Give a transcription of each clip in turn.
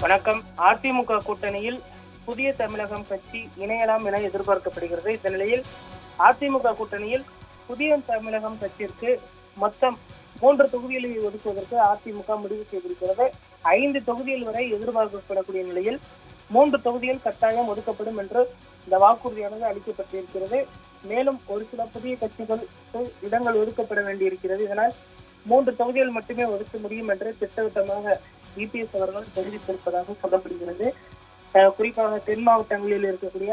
வணக்கம். அதிமுக கூட்டணியில் புதிய தமிழகம் கட்சி இணையலாம் என எதிர்பார்க்கப்படுகிறது. இந்த நிலையில் அதிமுக கூட்டணியில் புதிய தமிழகம் கட்சிக்கு மொத்தம் 3 தொகுதிகளை ஒதுக்குவதற்கு அதிமுக முடிவு செய்திருக்கிறது. 5 தொகுதிகள் வரை எதிர்பார்க்கப்படக்கூடிய நிலையில் 3 தொகுதிகள் கட்டாயம் ஒதுக்கப்படும் என்று இந்த வாக்குறுதியானது அளிக்கப்பட்டிருக்கிறது. மேலும் ஒரு சில புதிய கட்சிகளுக்கு இடங்கள் ஒதுக்கப்பட வேண்டியிருக்கிறது. இதனால் 3 தொகுதிகள் மட்டுமே ஒதுக்க முடியும் என்று திட்டவட்டமாக இபிஎஸ் அவர்கள் தெரிவித்திருப்பதாக சொல்லப்படுகிறது. குறிப்பாக தென் மாவட்டங்களில் இருக்கக்கூடிய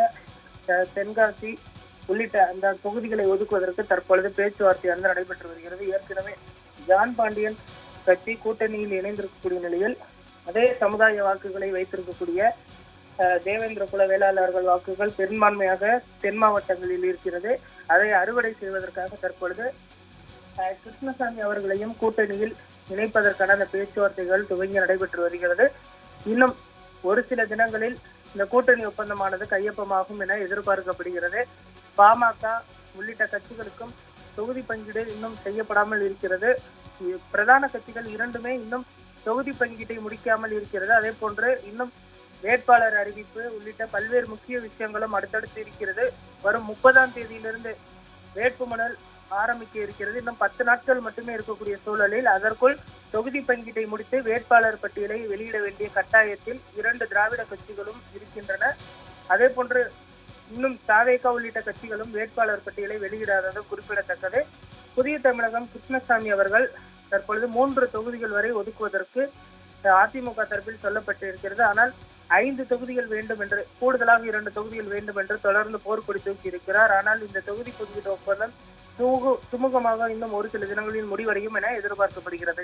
தென்காசி உள்ளிட்ட அந்த தொகுதிகளை ஒதுக்குவதற்கு தற்பொழுது பேச்சுவார்த்தையானது நடைபெற்று வருகிறது. ஏற்கனவே ஜான் பாண்டியன் கட்சி கூட்டணியில் இணைந்திருக்கக்கூடிய நிலையில் அதே சமுதாய வாக்குகளை வைத்திருக்கக்கூடிய தேவேந்திர குல வேளாளர்கள் வாக்குகள் பெரும்பான்மையாக தென் மாவட்டங்களில் இருக்கிறது. அதை அறுவடை செய்வதற்காக தற்பொழுது கிருஷ்ணசாமி அவர்களையும் கூட்டணியில் இணைப்பதற்கான அந்த பேச்சுவார்த்தைகள் துவங்கி நடைபெற்று வருகிறது. இன்னும் ஒரு சில தினங்களில் இந்த கூட்டணி ஒப்பந்தமானது கையொப்பமாகும் என எதிர்பார்க்கப்படுகிறது. பாமக உள்ளிட்ட கட்சிகளுக்கும் தொகுதி பங்கீடு இன்னும் செய்யப்படாமல் இருக்கிறது. பிரதான கட்சிகள் இரண்டுமே இன்னும் தொகுதி பங்கீட்டை முடிக்காமல் இருக்கிறது. அதே போன்று இன்னும் வேட்பாளர் அறிவிப்பு உள்ளிட்ட பல்வேறு முக்கிய விஷயங்களும் அடுத்தடுத்து இருக்கிறது. வரும் 30ஆம் தேதியிலிருந்து வேட்புமனு ஆரம்பிக்க இருக்கிறது. இன்னும் 10 நாட்கள் மட்டுமே இருக்கக்கூடிய சூழலில் அதற்குள் தொகுதி பங்கீட்டை முடித்து வேட்பாளர் பட்டியலை வெளியிட வேண்டிய கட்டாயத்தில் 2 திராவிட கட்சிகளும் இருக்கின்றன. அதே போன்று இன்னும் தாவேகா உள்ளிட்ட கட்சிகளும் வேட்பாளர் பட்டியலை வெளியிடாதது குறிப்பிடத்தக்கது. புதிய தமிழகம் கிருஷ்ணசாமி அவர்கள் தற்பொழுது 3 தொகுதிகள் வரை ஒதுக்குவதற்கு அதிமுக தரப்பில் சொல்லப்பட்டிருக்கிறது. ஆனால் 5 தொகுதிகள் வேண்டும் என்று, கூடுதலாக 2 தொகுதிகள் வேண்டும் என்று தொடர்ந்து போர்க்கொடி தூக்கி இருக்கிறார். ஆனால் இந்த தொகுதி பங்கீடு ஒப்பந்தம் சுமூகமாக இன்னும் ஒரு சில தினங்களில் முடிவடையும் என எதிர்பார்க்கப்படுகிறது.